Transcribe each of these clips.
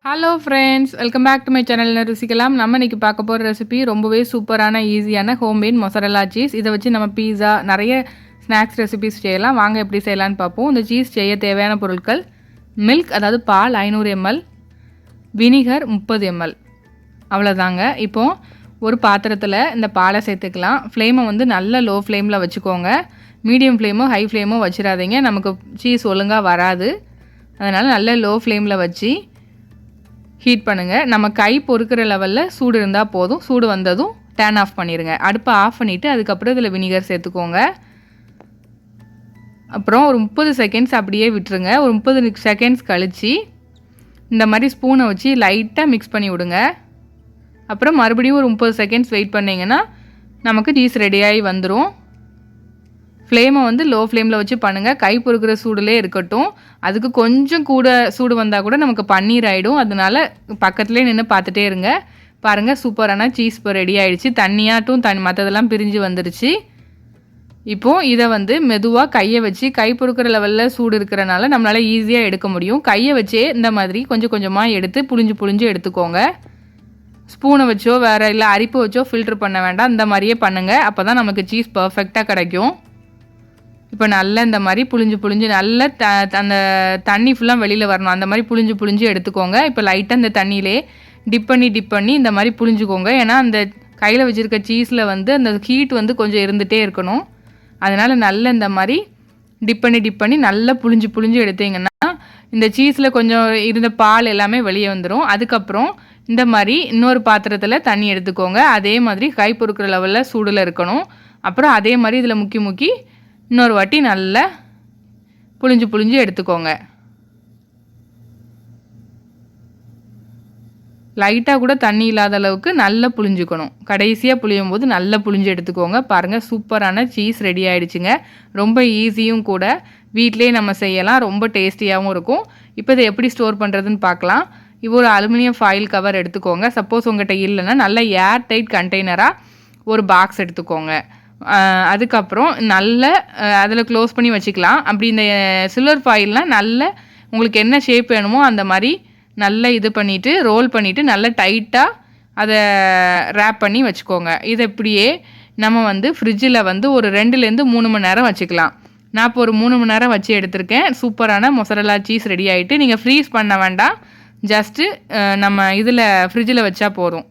Hello friends, welcome back to my channel என்ன ருசிக்கலாம். நம்ம இன்றைக்கி பார்க்க போகிற ரெசிபி ரொம்பவே சூப்பரான ஈஸியான ஹோம்மேட் மொசரல்லா சீஸ். இதை வச்சு நம்ம பீஸா நிறைய ஸ்நாக்ஸ் ரெசிபிஸ் செய்யலாம். வாங்க எப்படி செய்யலான்னு பார்ப்போம். இந்த சீஸ் செய்ய தேவையான பொருட்கள்: மில்க் அதாவது பால் 500 ml, வினிகர் 30 ml. அவ்வளோதாங்க. இப்போது ஒரு பாத்திரத்தில் இந்த பாலை சேர்த்துக்கலாம். ஃப்ளேமை வந்து நல்ல லோ ஃப்ளேமில் வச்சுக்கோங்க. மீடியம் ஃப்ளேமோ ஹை ஃப்ளேமோ வச்சிடாதீங்க, நமக்கு சீஸ் ஒழுங்காக வராது. அதனால் நல்ல லோ ஃப்ளேமில் வச்சு ஹீட் பண்ணுங்கள். நம்ம கை பொறுக்கிற லெவலில் சூடு இருந்தால் போதும். சூடு வந்ததும் டர்ன் ஆஃப் பண்ணிடுங்க. அடுப்பை ஆஃப் பண்ணிவிட்டு அதுக்கப்புறம் இதில் வினிகர் சேர்த்துக்கோங்க. அப்புறம் ஒரு 30 செகண்ட்ஸ் அப்படியே விட்டுருங்க. ஒரு 30 செகண்ட்ஸ் கழித்து இந்த மாதிரி ஸ்பூனை வச்சு லைட்டாக மிக்ஸ் பண்ணி விடுங்க. அப்புறம் மறுபடியும் ஒரு 30 செகண்ட்ஸ் வெயிட் பண்ணிங்கன்னா நமக்கு சீஸ் ரெடியாகி வந்துடும். ஃப்ளேமை வந்து லோ ஃப்ளேமில் வச்சு பண்ணுங்கள். கை பொறுக்கிற சூடுலே இருக்கட்டும். அதுக்கு கொஞ்சம் கூட சூடு வந்தால் கூட நமக்கு பன்னீர் ஆகிடும். அதனால பக்கத்துலேயே நின்று பார்த்துட்டே இருங்க. பாருங்கள், சூப்பரான சீஸ் இப்போ ரெடி ஆகிடுச்சு. தண்ணியாட்டும் மற்றதெல்லாம் பிரிஞ்சு வந்துருச்சு. இப்போது இதை வந்து மெதுவாக கையை வச்சு, கை பொறுக்கிற லெவலில் சூடு இருக்கிறனால நம்மளால் ஈஸியாக எடுக்க முடியும். கையை வச்சே இந்த மாதிரி கொஞ்சம் கொஞ்சமாக எடுத்து புழிஞ்சு எடுத்துக்கோங்க. ஸ்பூனை வச்சோ வேறு இல்லை அரிப்பு வச்சோ ஃபில்ட்ரு பண்ண வேண்டாம். இந்த மாதிரியே பண்ணுங்கள். அப்போ தான் நமக்கு சீஸ் பர்ஃபெக்டாக கிடைக்கும். இப்போ நல்லா இந்த மாதிரி புழிஞ்சு நல்லா அந்த தண்ணி ஃபுல்லாக வெளியில் வரணும். அந்த மாதிரி புழிஞ்சு எடுத்துக்கோங்க. இப்போ லைட்டாக இந்த தண்ணியிலே டிப் பண்ணி இந்த மாதிரி புழிஞ்சுக்கோங்க. ஏன்னா அந்த கையில் வச்சுருக்க சீஸில் வந்து அந்த ஹீட் வந்து கொஞ்சம் இருந்துகிட்டே இருக்கணும். அதனால் நல்லா இந்த மாதிரி டிப் பண்ணி நல்லா புழிஞ்சு எடுத்தீங்கன்னா இந்த சீஸில் கொஞ்சம் இருந்த பால் எல்லாமே வெளியே வந்துடும். அதுக்கப்புறம் இந்த மாதிரி இன்னொரு பாத்திரத்தில் தண்ணி எடுத்துக்கோங்க. அதே மாதிரி கை பொறுக்கிற லெவலில் சூடில் இருக்கணும். அப்புறம் அதே மாதிரி இதில் முக்கி இன்னொரு வாட்டி நல்லா புழிஞ்சு எடுத்துக்கோங்க. லைட்டாக கூட தண்ணி இல்லாத அளவுக்கு நல்லா புழிஞ்சுக்கணும். கடைசியாக புழியும் போது நல்லா புழிஞ்சு எடுத்துக்கோங்க. பாருங்கள், சூப்பரான சீஸ் ரெடி ஆகிடுச்சுங்க. ரொம்ப ஈஸியும் கூட, வீட்டிலே நம்ம செய்யலாம். ரொம்ப டேஸ்டியாகவும் இருக்கும். இப்போ இதை எப்படி ஸ்டோர் பண்ணுறதுன்னு பார்க்கலாம். இப்போ ஒரு அலுமினியம் ஃபாயில் கவர் எடுத்துக்கோங்க. சப்போஸ் உங்கள்கிட்ட இல்லைன்னா நல்ல ஏர் டைட் கண்டெய்னராக ஒரு பாக்ஸ் எடுத்துக்கோங்க. அதுக்கப்புறம் நல்ல அதில் க்ளோஸ் பண்ணி வச்சுக்கலாம். அப்படி இந்த சில்வர் ஃபாயில்னால் நல்ல உங்களுக்கு என்ன ஷேப் வேணுமோ அந்த மாதிரி நல்லா இது பண்ணிவிட்டு ரோல் பண்ணிவிட்டு நல்லா டைட்டாக அதை ரேப் பண்ணி வச்சுக்கோங்க. இதை இப்படியே நம்ம வந்து ஃப்ரிட்ஜில் வந்து ஒரு 2லேருந்து 3 மணி நேரம் வச்சுக்கலாம். நான் இப்போ ஒரு 3 மணி நேரம் வச்சு எடுத்திருக்கேன். சூப்பரான மொசரல்லா சீஸ் ரெடி ஆகிட்டு. நீங்கள் ஃப்ரீஸ் பண்ண வேண்டாம், ஜஸ்ட்டு நம்ம இதில் ஃப்ரிட்ஜில் வச்சா போதும்.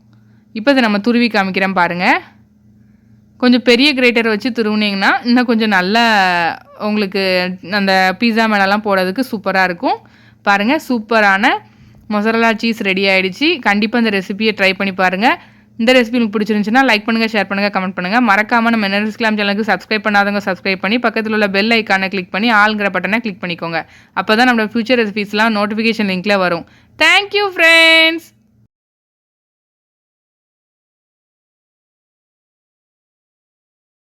இப்போ இதை நம்ம துருவி காமிக்கிறேன் பாருங்கள். கொஞ்சம் பெரிய கிரேட்டரை வச்சு துருவினீங்கன்னா இன்னும் கொஞ்சம் நல்லா உங்களுக்கு அந்த பீஸா மேலெல்லாம் போடுறதுக்கு சூப்பராக இருக்கும். பாருங்கள், சூப்பரான மொசரல்லா சீஸ் ரெடி ஆகிடுச்சு. கண்டிப்பாக இந்த ரெசிபியை ட்ரை பண்ணி பாருங்கள். இந்த ரெசிபி உங்களுக்கு பிடிச்சிருந்துச்சுன்னா லைக் பண்ணுங்கள், ஷேர் பண்ணுங்கள், கமெண்ட் பண்ணுங்கள். மறக்காமல் நம்ம என்ன ருசிக்கலாம் சேனலுக்கு சப்ஸ்கிரைப் பண்ணாதவங்க சப்ஸ்கிரைப் பண்ணி பக்கத்தில் உள்ள பெல் ஐக்கானை கிளிக் பண்ணி ஆல்ங்கிற பட்டனை கிளிக் பண்ணிக்கோங்க. அப்போ தான் நம்மளோட ஃபியூச்சர் ரெசிபிஸ்லாம் நோட்டிஃபிகேஷன் லிங்க்கில் வரும். Thank you friends.